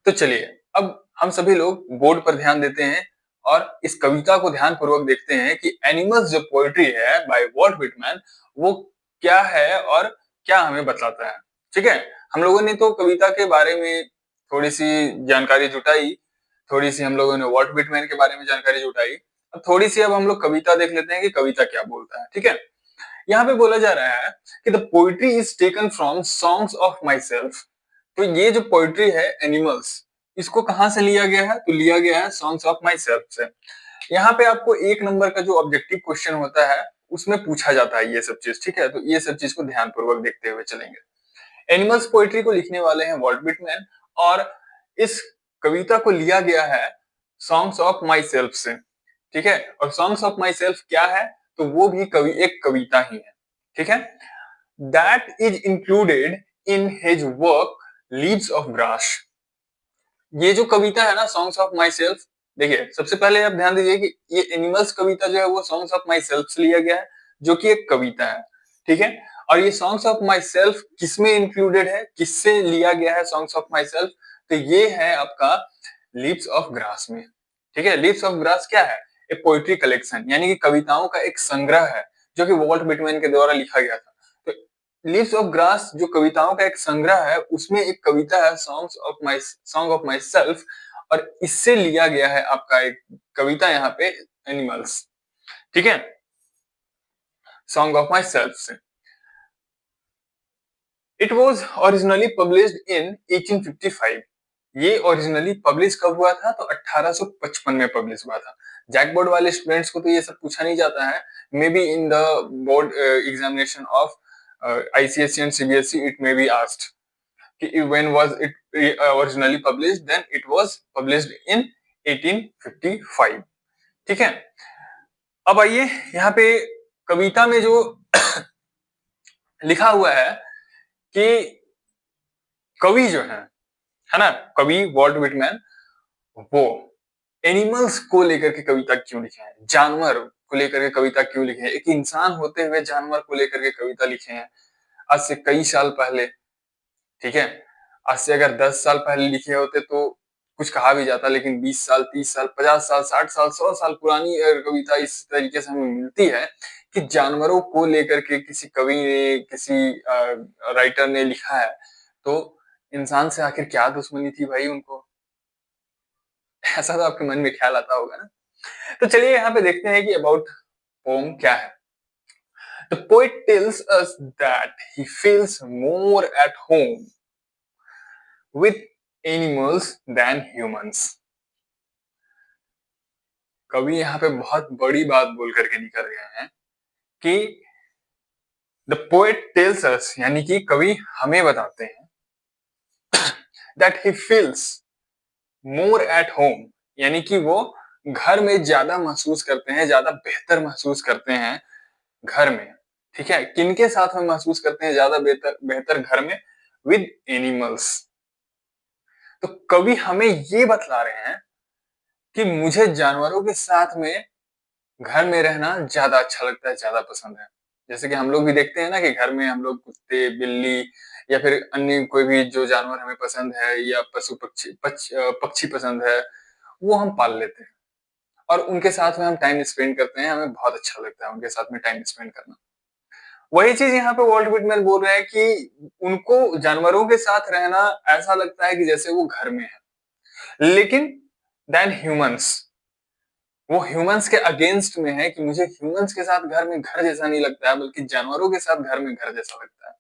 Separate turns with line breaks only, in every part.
तो चलिए, अब हम सभी लोग बोर्ड पर ध्यान देते हैं और इस कविता को ध्यानपूर्वक देखते हैं कि एनिमल्स जो पोएट्री है बाय वॉल्ट व्हिटमैन, वो क्या है और क्या हमें बताता है। ठीक है, हम लोगों ने तो कविता के बारे में थोड़ी सी जानकारी जुटाई, थोड़ी सी हम लोगों ने वॉल्ट व्हिटमैन के बारे में जानकारी जुटाई। अब थोड़ी सी अब हम लोग कविता देख लेते हैं कि कविता क्या बोलता है। ठीक है, यहाँ पे बोला जा रहा है कि the poetry is taken from songs of my self. तो ये जो पोइट्री है एनिमल्स, इसको कहां से लिया गया है? तो लिया गया है सॉन्ग्स ऑफ माई सेल्फ से। यहाँ पे आपको एक नंबर का जो ऑब्जेक्टिव क्वेश्चन होता है उसमें पूछा जाता है ये सब चीज। ठीक है, तो ये सब चीज को ध्यानपूर्वक देखते हुए चलेंगे। एनिमल्स पोइट्री को लिखने वाले हैं वॉल्ट व्हिटमैन और इस कविता को लिया गया है सॉन्ग्स ऑफ माई सेल्फ से। ठीक है, और सॉन्ग्स ऑफ माई सेल्फ क्या है? तो वो भी एक कविता ही है। ठीक है, that is included in his work leaves of grass. ये जो कविता है ना सॉन्ग्स ऑफ माई सेल्फ, देखिए सबसे पहले आप ध्यान दीजिए कि ये एनिमल्स कविता जो है वो सॉन्ग्स ऑफ माई सेल्फ से लिया गया है, जो कि एक कविता है। ठीक है, और ये सॉन्ग्स ऑफ माई सेल्फ किसमें इंक्लूडेड है, किससे लिया गया है सॉन्ग्स ऑफ माई सेल्फ? तो ये है आपका लीव्स ऑफ ग्रास में। ठीक है, लीव्स ऑफ ग्रास क्या है? एक पोइट्री कलेक्शन, यानी कि कविताओं का एक संग्रह है जो कि वॉल्ट व्हिटमैन के द्वारा लिखा गया था। तो लीव्स ऑफ ग्रास जो कविताओं का एक संग्रह है, उसमें एक कविता है सॉन्ग ऑफ माई सेल्फ, और इससे लिया गया है आपका एक कविता यहाँ पे एनिमल्स। ठीक है, सॉन्ग ऑफ माई सेल्फ से। It was originally published in 1855। ये ओरिजिनली पब्लिश कब हुआ था? तो 1855 में पब्लिश हुआ था। जैक बोर्ड वाले स्टूडेंट्स को तो ये सब पूछा नहीं जाता है, may be in the board examination of ICSE and CBSE it may be asked कि when was it originally published, then it was published in 1855। ठीक है, अब आइए यहाँ पे कविता में जो लिखा हुआ है कि कवि जो है ना, कवि वॉल्ट व्हिटमैन, वो एनिमल्स को लेकर के कविता क्यों लिखे हैं, जानवर को लेकर के कविता क्यों लिखे हैं, एक इंसान होते हुए जानवर को लेकर के कविता लिखे हैं आज से कई साल पहले। ठीक है, आज से अगर 10 साल पहले लिखे होते तो कुछ कहा भी जाता, लेकिन 20 साल, 30 साल, 50 साल, 60 साल, 100 साल पुरानी कविता इस तरीके से हमें मिलती है कि जानवरों को लेकर के किसी कवि ने, किसी राइटर ने लिखा है, तो इंसान से आखिर क्या दुश्मनी थी भाई उनको? ऐसा तो आपके मन में ख्याल आता होगा ना। तो चलिए यहाँ पे देखते हैं कि अबाउट पोम क्या है। The poet tells us that he feels more at home with animals than humans। कवि यहाँ पे बहुत बड़ी बात बोल करके निकल गए हैं कि द पोएट टेल्स अस, यानी कि कवि हमें बताते हैं that he feels more at home, यानी कि वो घर में ज्यादा महसूस करते हैं, ज्यादा बेहतर महसूस करते हैं घर में। ठीक है, किनके साथ में महसूस करते हैं ज्यादा बेहतर बेहतर घर में? With animals. तो कवि हमें ये बतला रहे हैं कि मुझे जानवरों के साथ में घर में रहना ज्यादा अच्छा लगता है, ज्यादा पसंद है। जैसे कि हम लोग भी देखते हैं ना कि घर में हम लोग कुत्ते, बिल्ली या फिर अन्य कोई भी जो जानवर हमें पसंद है, या पशु पक्षी पक्षी पसंद है, वो हम पाल लेते हैं और उनके साथ में हम टाइम स्पेंड करते हैं। हमें बहुत अच्छा लगता है उनके साथ में टाइम स्पेंड करना। वही चीज यहाँ पे वॉल्ट व्हिटमैन बोल रहे हैं कि उनको जानवरों के साथ रहना ऐसा लगता है कि जैसे वो घर में है। लेकिन देन ह्यूमंस, वो ह्यूमंस के अगेंस्ट में है कि मुझे ह्यूमंस के साथ घर में घर जैसा नहीं लगता है, बल्कि जानवरों के साथ घर में घर जैसा लगता है।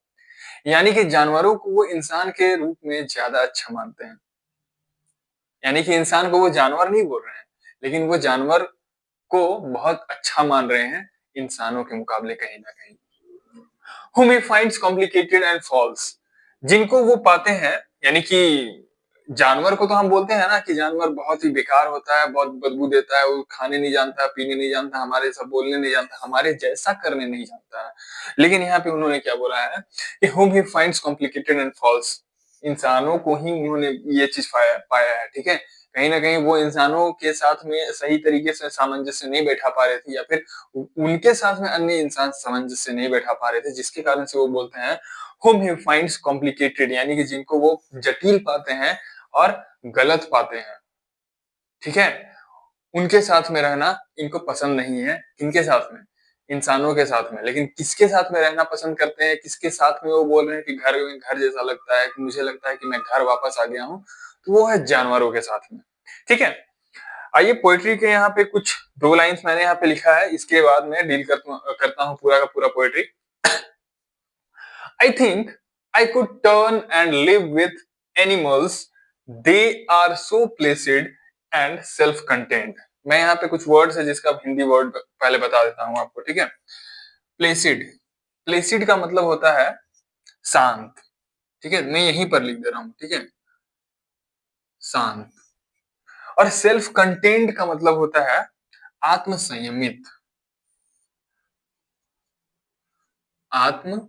यानी कि जानवरों को वो इंसान के रूप में ज्यादा अच्छा मानते हैं। यानी कि इंसान को वो जानवर नहीं बोल रहे हैं, लेकिन वो जानवर को बहुत अच्छा मान रहे हैं इंसानों के मुकाबले कहीं ना कहीं। whom he finds complicated and false, जिनको वो पाते हैं, यानी कि जानवर को तो हम बोलते हैं ना कि जानवर बहुत ही बेकार होता है, बहुत बदबू देता है, वो खाने नहीं जानता, पीने नहीं जानता, हमारे सब बोलने नहीं जानता, हमारे जैसा करने नहीं जानता है। लेकिन यहाँ पे उन्होंने क्या बोला है कि whom he finds complicated and false, इंसानों को ही उन्होंने ये चीज पाया है। ठीक है, कहीं ना कहीं वो इंसानों के साथ में सही तरीके से सामंजस्य नहीं बैठा पा रहे थे, या फिर उनके साथ में अन्य इंसान सामंजस्य नहीं बैठा पा रहे थे, जिसके कारण से वो बोलते हैं whom he finds complicated, यानी कि जिनको वो जटिल पाते हैं और गलत पाते हैं, ठीक है, उनके साथ में रहना इनको पसंद नहीं है। किनके साथ में? इंसानों के साथ में। लेकिन किसके साथ में रहना पसंद करते हैं? किसके साथ में वो बोल रहे हैं कि घर में घर जैसा लगता है, कि मुझे लगता है कि मैं घर वापस आ गया हूँ, तो वो है जानवरों के साथ में। ठीक है, आइए पोएट्री के यहाँ पे कुछ 2 लाइन्स मैंने यहाँ पे लिखा है, इसके बाद मैं डील करता हूँ पूरा का पूरा poetry. I think I could turn and live with animals. They are so placid and self-contained. मैं यहाँ पे कुछ वर्ड्स है जिसका हिंदी वर्ड पहले बता देता हूँ आपको, ठीक है। प्लेसिड, प्लेसिड का मतलब होता है शांत, ठीक है, मैं यहीं पर लिख दे रहा हूँ, ठीक है, शांत। और सेल्फ कंटेन्ड का मतलब होता है आत्म संयमित, आत्म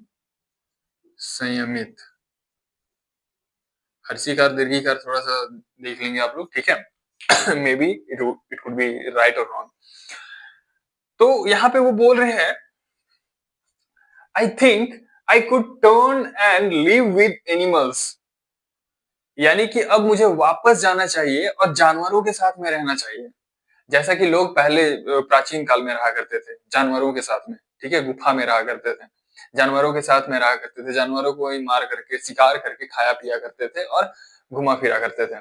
संयमित। हर्षिकार दीर्घिकार थोड़ा सा देख लेंगे आप लोग, ठीक है। May be it could be right और रॉन्ग। तो यहाँ पे वो बोल रहे हैं I think I could turn and live with animals, यानी कि अब मुझे वापस जाना चाहिए और जानवरों के साथ में रहना चाहिए, जैसा कि लोग पहले प्राचीन काल में रहा करते थे जानवरों के साथ में, ठीक है, गुफा में रहा करते थे, जानवरों के साथ में रहा करते थे, जानवरों को ही मार करके शिकार करके खाया पिया करते थे और घुमा फिरा करते थे।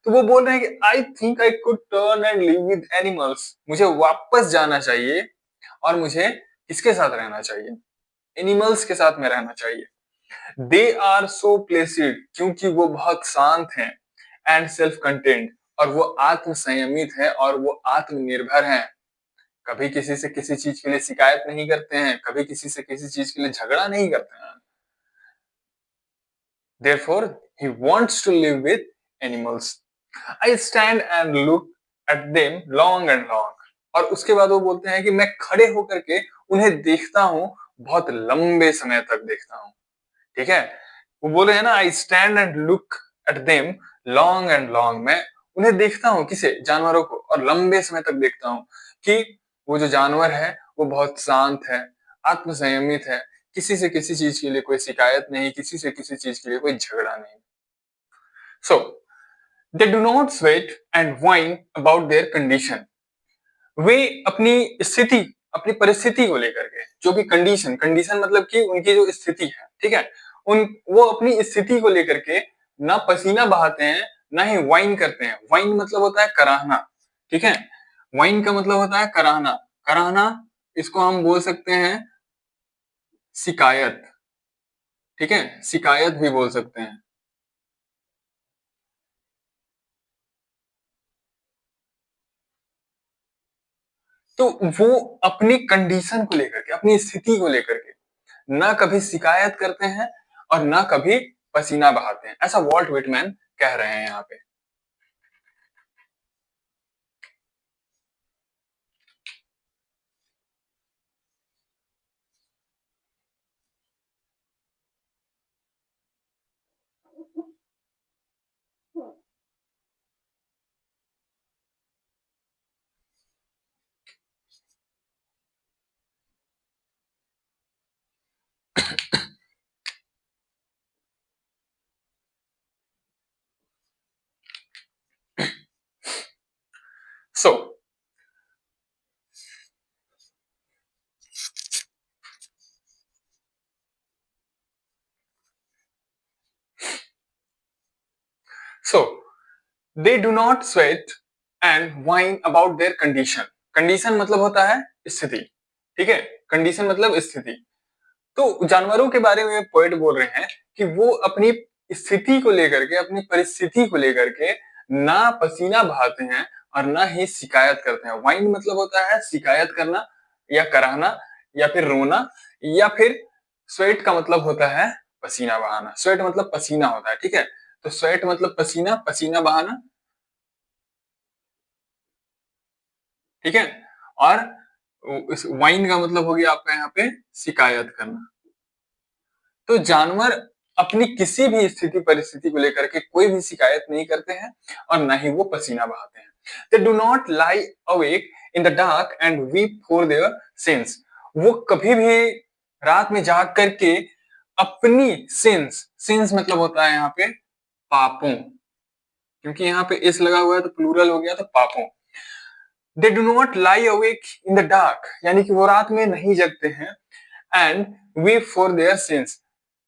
तो वो बोल रहे हैं कि I think I could turn and live with animals, मुझे वापस जाना चाहिए और मुझे किसके साथ रहना चाहिए? एनिमल्स के साथ में रहना चाहिए। दे आर सो प्लेसिड, क्योंकि वो बहुत शांत हैं, एंड सेल्फ कंटेंट, और वो आत्म संयमित है और वो आत्मनिर्भर हैं। कभी किसी से किसी चीज के लिए शिकायत नहीं करते हैं, कभी किसी से किसी चीज के लिए झगड़ा नहीं करते हैं। Therefore, he wants to live with animals. I stand and look at them long and long. और उसके बाद वो बोलते हैं कि मैं खड़े होकर के उन्हें देखता हूँ, बहुत लंबे समय तक देखता हूँ, ठीक है। वो बोल रहे हैं ना, I stand and look at them long and long, मैं उन्हें देखता हूँ, किसे? जानवरों को, और लंबे समय तक देखता हूँ कि वो जो जानवर है वो बहुत शांत है, आत्म संयमित है, किसी से किसी चीज के लिए कोई शिकायत नहीं, किसी से किसी चीज के लिए कोई झगड़ा नहीं। So they do not sweat and whine about their condition, वे अपनी स्थिति, अपनी परिस्थिति को लेकर के, जो भी कंडीशन, कंडीशन मतलब कि उनकी जो स्थिति है, ठीक है, उन वो अपनी स्थिति को लेकर के ना पसीना बहाते हैं, ना ही वाइन करते हैं। वाइन मतलब होता है कराहना, ठीक है, वाइन का मतलब होता है कराहना। कराहना, इसको हम बोल सकते हैं शिकायत, ठीक है, शिकायत भी बोल सकते हैं। तो वो अपनी कंडीशन को लेकर के, अपनी स्थिति को लेकर के ना कभी शिकायत करते हैं और ना कभी पसीना बहाते हैं, ऐसा वॉल्ट विटमैन कह रहे हैं यहाँ पे। So so they do not sweat and whine about their condition. Condition मतलब होता है स्थिति, ठीक है, कंडीशन मतलब स्थिति। तो जानवरों के बारे में पोएट बोल रहे हैं कि वो अपनी स्थिति को लेकर के, अपनी परिस्थिति को लेकर के ना पसीना बहाते हैं और ना ही शिकायत करते हैं। वाइन मतलब होता है शिकायत करना या कराहना या फिर रोना, या फिर स्वेट का मतलब होता है पसीना बहाना। स्वेट मतलब पसीना होता है, ठीक है, तो स्वेट मतलब पसीना, पसीना बहाना, ठीक है। और वाइन का मतलब हो गया आपका यहाँ पे शिकायत करना। तो जानवर अपनी किसी भी स्थिति परिस्थिति को लेकर के कोई भी शिकायत नहीं करते हैं और ना ही वो पसीना बहाते हैं। दे do not lie awake in the dark and weep for their since, वो कभी भी रात में जाग करके अपनी सिंस, सिंस मतलब होता है यहाँ पे पापों, क्योंकि यहाँ पे इस लगा हुआ है तो प्लूरल हो गया, तो पापों। They do not lie awake in the dark, यानी कि वो रात में नहीं जगते हैं, and weep for their sins,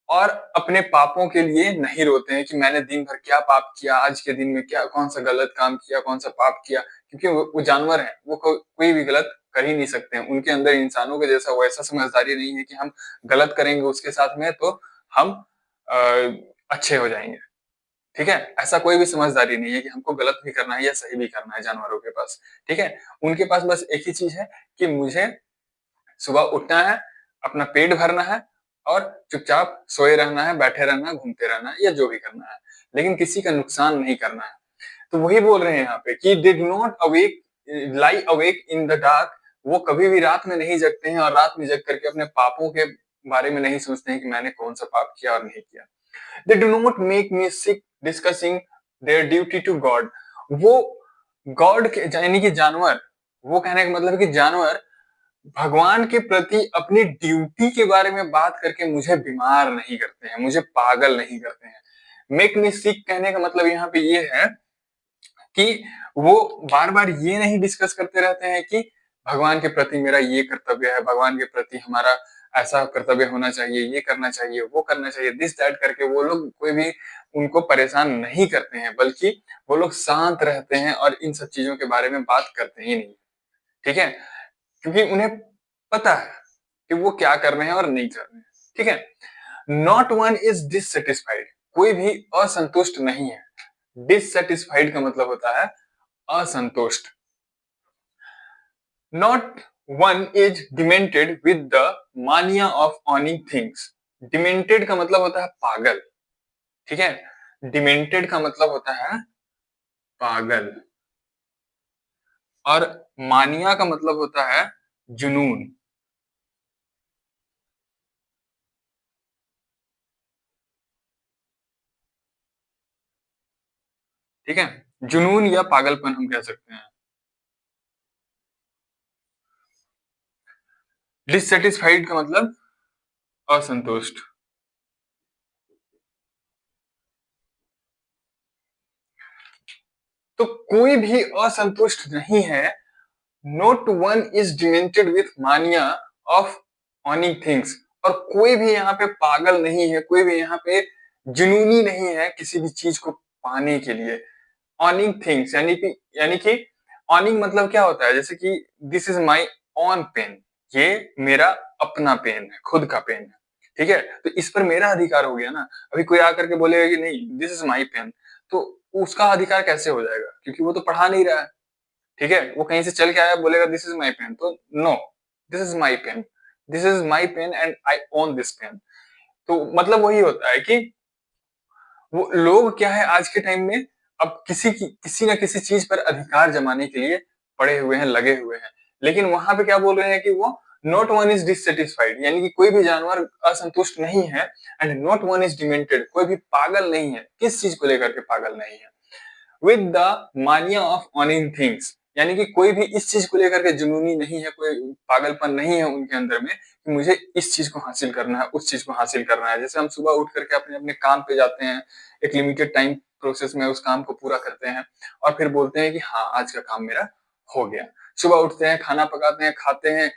और अपने पापों के लिए नहीं रोते हैं कि मैंने दिन भर क्या पाप किया, आज के दिन में क्या कौन सा गलत काम किया, कौन सा पाप किया, क्योंकि वो जानवर हैं, वो कोई भी गलत कर ही नहीं सकते हैं। उनके अंदर इंसानों के जैसा वैसा समझदारी नहीं है कि हम गलत करेंगे उसके साथ में तो हम अ, अच्छे हो जाएंगे। ठीक है, ऐसा कोई भी समझदारी नहीं है कि हमको गलत भी करना है या सही भी करना है जानवरों के पास। ठीक है, उनके पास बस एक ही चीज है कि मुझे सुबह उठना है, अपना पेट भरना है और चुपचाप सोए रहना है, बैठे रहना है, घूमते रहना है या जो भी करना है, लेकिन किसी का नुकसान नहीं करना है। तो वही बोल रहे हैं यहाँ पे कि दे do not awake lie awake in the dark, वो कभी भी रात में नहीं जगते हैं और रात में जग करके अपने पापों के बारे में नहीं सोचते हैं कि मैंने कौन सा पाप किया और नहीं किया। They do not make me sick discussing their duty to God, वो गॉड के यानी कि जानवर, वो कहने का मतलब है कि जानवर भगवान के प्रति अपनी ड्यूटी के बारे में बात करके मुझे बीमार नहीं करते हैं, मुझे पागल नहीं करते हैं। मेक मी सिक कहने का मतलब यहाँ पे ये है कि वो बार बार ये नहीं डिस्कस करते रहते हैं कि भगवान के प्रति मेरा ये कर्तव्य है, भगवान के प्रति हमारा ऐसा कर्तव्य होना चाहिए, ये करना चाहिए, वो करना चाहिए, दिस दैट करके वो लोग कोई भी उनको परेशान नहीं करते हैं, बल्कि वो लोग शांत रहते हैं और इन सब चीजों के बारे में बात करते ही नहीं। ठीक है, क्योंकि उन्हें पता है कि वो क्या कर रहे हैं और नहीं कर रहे हैं। ठीक है, नॉट वन इज डिससेटिस्फाइड, कोई भी असंतुष्ट नहीं है। डिससेटिस्फाइड का मतलब होता है असंतुष्ट। Not one is demented with the मानिया ऑफ ऑनिंग थिंग्स, डिमेंटेड का मतलब होता है पागल। ठीक है, डिमेंटेड का मतलब होता है पागल, और मानिया का मतलब होता है जुनून। ठीक है, जुनून या पागलपन हम कह सकते हैं। डिससेटिस्फाइड का मतलब असंतुष्ट। तो कोई भी असंतुष्ट नहीं है। Note one is demented with मानिया ऑफ ऑनिंग थिंग्स, और कोई भी यहाँ पे पागल नहीं है, कोई भी यहाँ पे जुनूनी नहीं है किसी भी चीज को पाने के लिए। ऑनिंग थिंग्स यानी कि ऑनिंग मतलब क्या होता है, जैसे कि this is my own pen, ये मेरा अपना पेन है, खुद का पेन है। ठीक है, तो इस पर मेरा अधिकार हो गया ना। अभी कोई आकर के बोलेगा कि नहीं दिस इज माई पेन, तो उसका अधिकार कैसे हो जाएगा, क्योंकि वो तो पढ़ा नहीं रहा है। ठीक है, वो कहीं से चल के आया बोलेगा दिस इज माई पेन, तो no, this is my pen, this is my pen and I own this pen. तो मतलब वही होता है कि वो लोग क्या है आज के टाइम में अब किसी ना किसी चीज पर अधिकार जमाने के लिए पड़े हुए हैं, लगे हुए हैं। लेकिन वहां पे क्या बोल रहे हैं कि वो नॉट वन इज डिससेटिस्फाइड, यानी कि कोई भी जानवर असंतुष्ट नहीं है, and not one is demented, कोई भी पागल नहीं है। किस चीज को लेकर के पागल नहीं है? विद द मानिया ऑफ ऑनिंग थिंग्स, यानी कि कोई भी इस चीज को लेकर के जुनूनी नहीं है, कोई पागलपन नहीं है उनके अंदर में कि मुझे इस चीज को हासिल करना है, उस चीज को हासिल करना है। जैसे हम सुबह उठ करके अपने अपने काम पे जाते हैं, एक लिमिटेड टाइम प्रोसेस में उस काम को पूरा करते हैं और फिर बोलते हैं कि हाँ आज का काम मेरा हो गया। सुबह उठते हैं, खाना पकाते हैं, खाते हैं,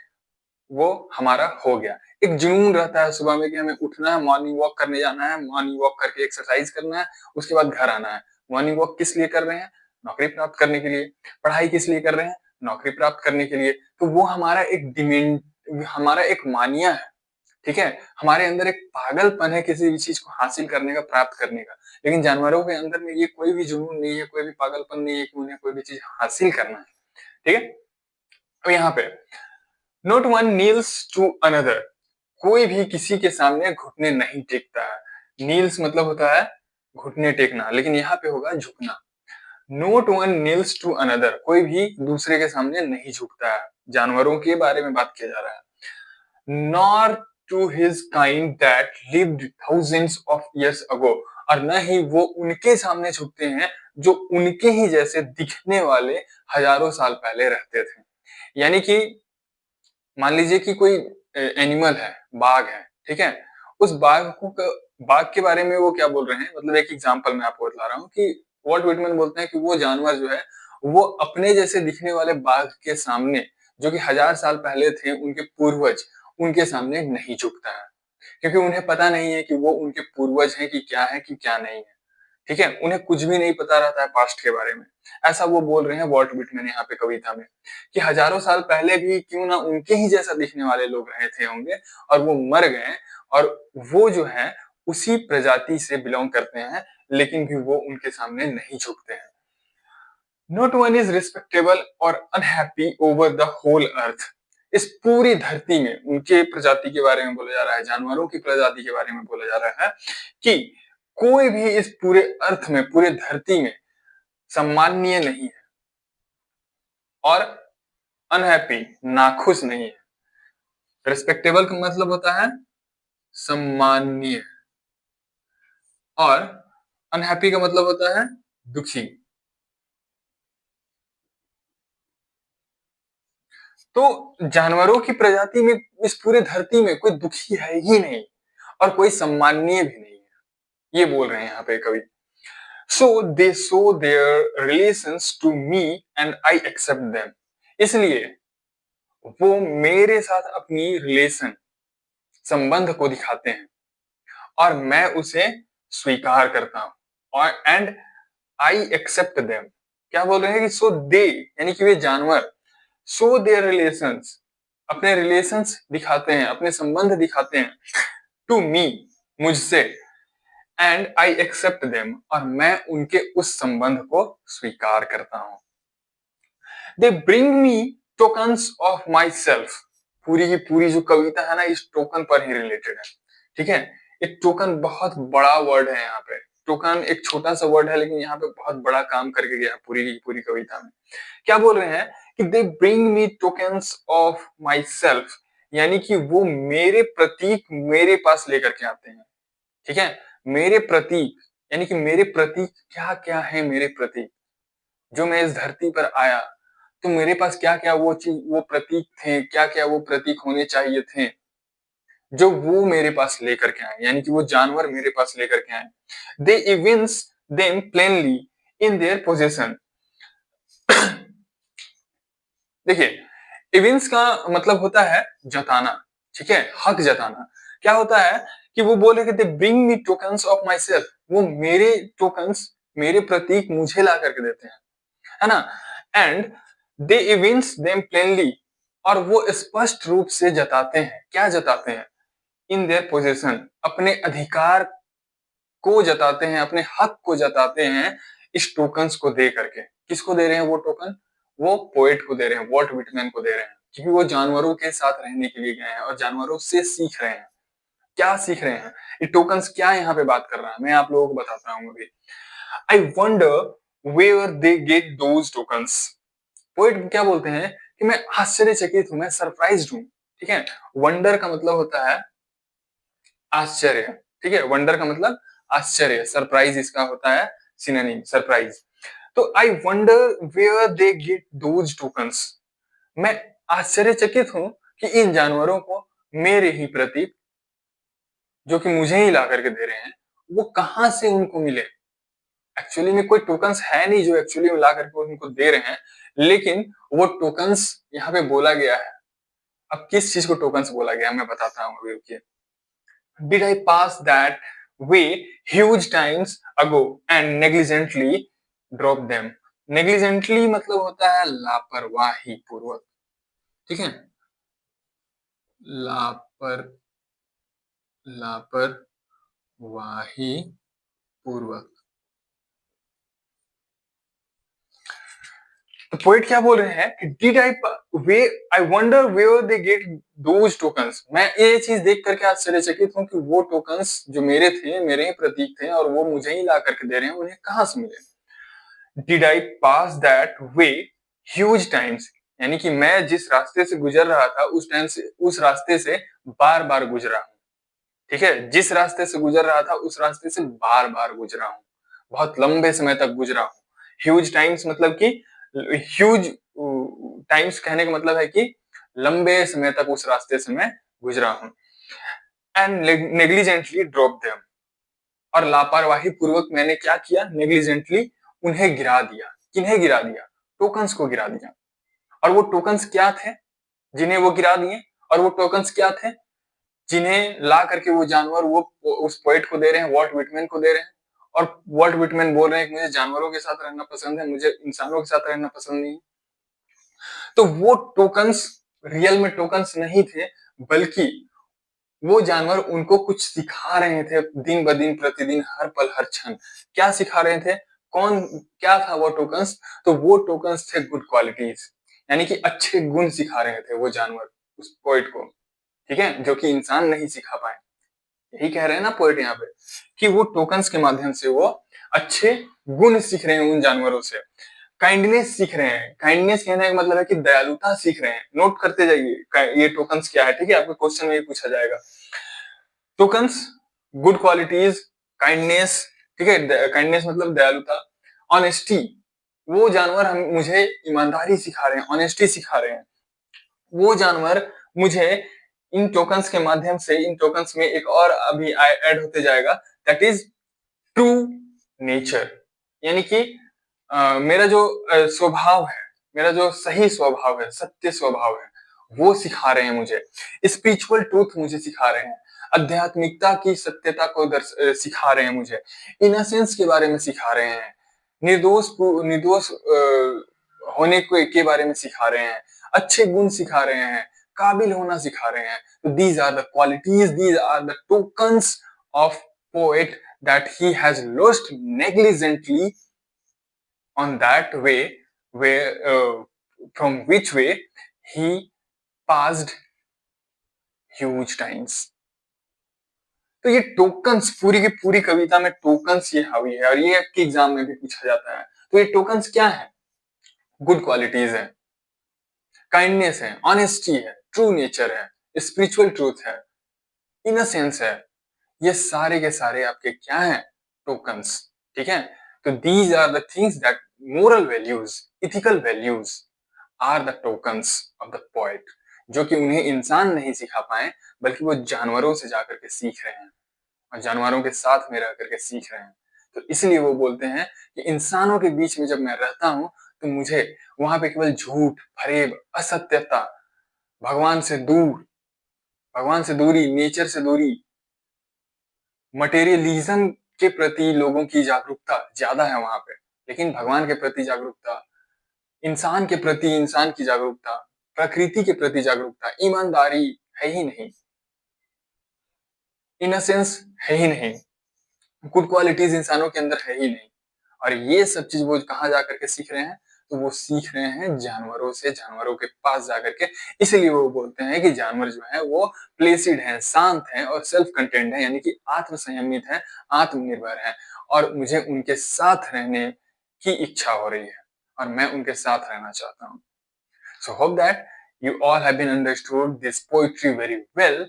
वो हमारा हो गया। एक जुनून रहता है सुबह में कि हमें उठना है, मॉर्निंग वॉक करने जाना है, मॉर्निंग वॉक करके एक्सरसाइज करना है, उसके बाद घर आना है। मॉर्निंग वॉक किस लिए कर रहे हैं? नौकरी प्राप्त करने के लिए। पढ़ाई किस लिए कर रहे हैं? नौकरी प्राप्त करने के लिए। तो वो हमारा एक डिमेंड, हमारा एक मानिया है। ठीक है, हमारे अंदर एक पागलपन है किसी भी चीज को हासिल करने का, प्राप्त करने का। लेकिन जानवरों के अंदर में ये कोई भी जुनून नहीं है, कोई भी पागलपन नहीं है कि उन्हें कोई भी चीज हासिल करना है। ठीक है, अब यहाँ पे not one kneels to another, कोई भी किसी के सामने घुटने नहीं टेकता है। नील्स मतलब होता है घुटने टेकना, लेकिन यहाँ पे होगा झुकना। Not one kneels to another, कोई भी दूसरे के सामने नहीं झुकता है। जानवरों के बारे में बात किया जा रहा है। Nor to his kind that lived thousands of years ago, और न ही वो उनके सामने झुकते हैं जो उनके ही जैसे दिखने वाले हजारों साल पहले रहते थे। यानी कि मान लीजिए कि कोई एनिमल है, बाघ है। ठीक है, उस बाघ के बारे में वो क्या बोल रहे हैं, मतलब एक एग्जांपल मैं आपको बता रहा हूँ कि वॉल्ट विटमैन बोलते हैं कि वो जानवर जो है वो अपने जैसे दिखने वाले बाघ के सामने, जो कि 1000 साल पहले थे उनके पूर्वज, उनके सामने नहीं झुकता है, क्योंकि उन्हें पता नहीं है कि वो उनके पूर्वज हैं कि क्या नहीं है। ठीक है, उन्हें कुछ भी नहीं पता रहता है पास्ट के बारे में। ऐसा वो बोल रहे हैं वॉल्ट विटमैन यहाँ पे कविता में, कि हजारों साल पहले भी क्यों ना उनके ही जैसा दिखने वाले लोग रहे थे होंगे और वो मर गए, और वो जो है उसी प्रजाति से बिलोंग करते हैं, लेकिन भी वो उनके सामने नहीं झुकते हैं। नॉट वन इज रिस्पेक्टेबल और unhappy over the whole earth. इस पूरी धरती में उनके प्रजाति के बारे में बोला जा रहा है, जानवरों की प्रजाति के बारे में बोला जा रहा है कि कोई भी इस पूरे अर्थ में, पूरे धरती में सम्माननीय नहीं है और अनहैप्पी, नाखुश नहीं है। रिस्पेक्टेबल का मतलब होता है सम्माननीय, और अनहैप्पी का मतलब होता है दुखी। तो जानवरों की प्रजाति में, इस पूरे धरती में कोई दुखी है ही नहीं और कोई सम्माननीय भी नहीं है, ये बोल रहे हैं यहाँ पे कवि। So they show their relations to me and I accept them. इसलिए वो मेरे साथ अपनी रिलेशन, संबंध को दिखाते हैं और मैं उसे स्वीकार करता हूं, और एंड आई एक्सेप्ट देम। क्या बोल रहे हैं कि सो दे, यानी कि वे जानवर, शो देयर रिलेशंस, अपने रिलेशंस दिखाते हैं, अपने संबंध दिखाते हैं, टू मी, मुझसे, एंड आई एक्सेप्ट देम, और मैं उनके उस संबंध को स्वीकार करता हूं। They bring me tokens of my self. पूरी की पूरी जो कविता है ना, इस टोकन पर ही रिलेटेड है। ठीक है, एक टोकन बहुत बड़ा वर्ड है यहाँ पे। टोकन एक छोटा सा वर्ड है, लेकिन यहाँ पे बहुत बड़ा काम करके गया पूरी की पूरी कविता में। क्या बोल रहे हैं कि they bring me tokens of my self, यानी कि वो मेरे प्रतीक मेरे पास लेकर के आते हैं। ठीक है, मेरे प्रतीक, यानी कि मेरे प्रतीक क्या क्या है, मेरे प्रतीक जो मैं इस धरती पर आया तो मेरे पास क्या क्या वो चीज, वो प्रतीक थे, क्या क्या वो प्रतीक होने चाहिए थे, जो वो मेरे पास लेकर के आए, यानी कि वो जानवर मेरे पास लेकर के आए। They evince them plainly in their possession. देखिए, इविंस का मतलब होता है जताना। ठीक है, हक जताना। क्या होता है कि वो बोले कि they bring me tokens of my self, वो मेरे टोकन्स, मेरे प्रतीक मुझे ला करके देते हैं, है ना। And they evince them plainly, और वो स्पष्ट रूप से जताते हैं। क्या जताते हैं? इन देयर पोजेशन, अपने अधिकार को जताते हैं, अपने हक को जताते हैं इस टोकन्स को दे करके। किसको दे रहे हैं वो टोकन? वो पोएट को दे रहे हैं, वॉल्ट विटमैन को दे रहे हैं, क्योंकि वो जानवरों के साथ रहने के लिए गए हैं और जानवरों से सीख रहे हैं। क्या सीख रहे हैं? ये टोकन्स क्या यहाँ पे बात कर रहा है, मैं आप लोगों को बताता हूँ अभी। I wonder where they get those tokens. Poet क्या बोलते हैं कि मैं आश्चर्यचकित हूं, मैं सरप्राइज्ड हूं। ठीक है, वंडर का मतलब होता है आश्चर्य। ठीक है, वंडर का मतलब आश्चर्य, सरप्राइज इसका होता है सिनोनिम, सरप्राइज। तो I wonder where they get those tokens. मैं आश्चर्यचकित हूं कि इन जानवरों को मेरे ही प्रतीक, जो कि मुझे ही ला करके दे रहे हैं, वो कहां से उनको मिले। एक्चुअली में कोई टोकन्स है नहीं जो एक्चुअली में ला करके उनको दे रहे हैं, लेकिन वो टोकन्स यहाँ पे बोला गया है। अब किस चीज को टोकन्स बोला गया मैं बताता हूँ अभी, रुकिए। Did I pass that way huge times ago and negligently drop them? Negligently मतलब होता है लापरवाही पूर्वक। ठीक है, लापर लापरवाही पूर्वक। तो पोइट क्या बोल रहे हैं कि did I way I wonder where they get those tokens. मैं ये चीज देख करके आश्चर्यचकित हूं कि वो टोकन्स जो मेरे थे, मेरे ही प्रतीक थे, और वो मुझे ही ला करके दे रहे हैं, उन्हें कहां से मिले। Did I pass that way huge times, यानी कि मैं जिस रास्ते से गुजर रहा था उस टाइम से, उस रास्ते से बार बार गुजरा हूं। ठीक है, जिस रास्ते से गुजर रहा था उस रास्ते से बार बार गुजरा हूं, बहुत लंबे समय तक गुजरा हूं। ह्यूज टाइम्स मतलब कि ह्यूज टाइम्स कहने का मतलब है कि लंबे समय तक उस रास्ते से मैं गुजरा हूं। एंड नेग्लिजेंटली ड्रॉप देम, और लापरवाही पूर्वक मैंने क्या किया? नेग्लिजेंटली उन्हें गिरा दिया। किन्हें गिरा दिया? टोकन्स को गिरा दिया। और वो टोकन्स क्या थे जिन्हें वो गिरा दिए? और वो टोकन्स क्या थे जिन्हें ला करके वो जानवर वो उस पोएट को दे रहे हैं, वॉल्ट विटमैन को दे रहे हैं। और वॉल्ट विटमैन बोल रहे हैं कि मुझे जानवरों के साथ रहना पसंद है, मुझे इंसानों के साथ रहना पसंद नहीं। तो वो टोकन्स रियल में टोकन्स नहीं थे, बल्कि वो जानवर उनको कुछ सिखा रहे थे दिन ब दिन, प्रतिदिन, हर पल, हर क्षण। क्या सिखा रहे थे? कौन क्या था वो टोकन्स? तो वो टोकन्स थे गुड क्वालिटीज, यानी कि अच्छे गुण सिखा रहे थे वो जानवर उस पोएट को, ठीक है, जो कि इंसान नहीं सिखा पाए। यही कह रहे हैं ना पोएट यहाँ पे कि वो टोकन्स के माध्यम से वो अच्छे गुण सीख रहे हैं उन जानवरों से। काइंडनेस सीख रहे हैं। काइंडनेस कहने का मतलब है कि दयालुता सीख रहे हैं। नोट करते जाइए ये टोकन्स क्या है, ठीक है, आपको क्वेश्चन में ये पूछा जाएगा। टोकन्स, गुड क्वालिटीज, काइंडनेस, ठीक है, काइंडनेस मतलब दयालुता, ऑनेस्टी, वो जानवर हम मुझे ईमानदारी सिखा रहे हैं, ऑनेस्टी सिखा रहे हैं। वो जानवर मुझे इन टोकन्स के माध्यम से, इन टोकन्स में एक और अभी ऐड होते जाएगा, दैट इज ट्रू नेचर, यानी कि मेरा जो स्वभाव है, मेरा जो सही स्वभाव है, सत्य स्वभाव है, वो सिखा रहे हैं मुझे। स्पिरिचुअल ट्रूथ मुझे सिखा रहे हैं, आध्यात्मिकता की सत्यता को सिखा रहे हैं मुझे, इनोसेंस के बारे में सिखा रहे हैं, निर्दोष निर्दोष होने के बारे में सिखा रहे हैं, अच्छे गुण सिखा रहे हैं, काबिल होना सिखा रहे हैं। तो these are the qualities, these are the tokens of poet that he has lost negligently on that way where from which way he passed huge times. तो ये टोकन्स, पूरी की पूरी कविता में टोकन्स ये हावी है, और ये आपके एग्जाम में भी पूछा जाता है। तो ये टोकन्स क्या है? गुड क्वालिटीज है, काइंडनेस है, ऑनेस्टी है, ट्रू नेचर है, स्पिरिचुअल ट्रूथ है, इनोसेंस है। ये सारे के सारे आपके क्या हैं? टोकन्स, ठीक है। तो these are the things that moral values, ethical values are the tokens of the poet, जो कि उन्हें इंसान नहीं सिखा पाए, बल्कि वो जानवरों से जाकर के सीख रहे हैं और जानवरों के साथ में रह करके सीख रहे हैं। तो इसलिए वो बोलते हैं कि इंसानों के बीच में जब मैं रहता हूं, तो मुझे वहां पे केवल झूठ, फरेब, असत्यता, भगवान से दूर, भगवान से दूरी, नेचर से दूरी, मटेरियलिज्म के प्रति लोगों की जागरूकता ज्यादा है वहां पे, लेकिन भगवान के प्रति जागरूकता, इंसान के प्रति इंसान की जागरूकता, प्रकृति के प्रति जागरूकता, ईमानदारी है ही नहीं, इनोसेंस है ही नहीं, गुड क्वालिटीज इंसानों के अंदर है ही नहीं। और ये सब चीज वो कहाँ जाकर के सीख रहे हैं? तो वो सीख रहे हैं जानवरों से, जानवरों के पास जाकर के। इसलिए वो बोलते हैं कि जानवर जो है वो प्लेसिड है, शांत है और सेल्फ कंटेंट है, यानी कि आत्म संयमित है, आत्मनिर्भर है, और मुझे उनके साथ रहने की इच्छा हो रही है और मैं उनके साथ रहना चाहता हूँ। So hope that you all have been understood this poetry very well,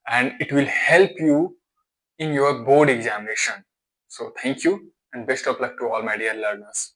and it will help you in your board examination. So thank you and best of luck to all my dear learners.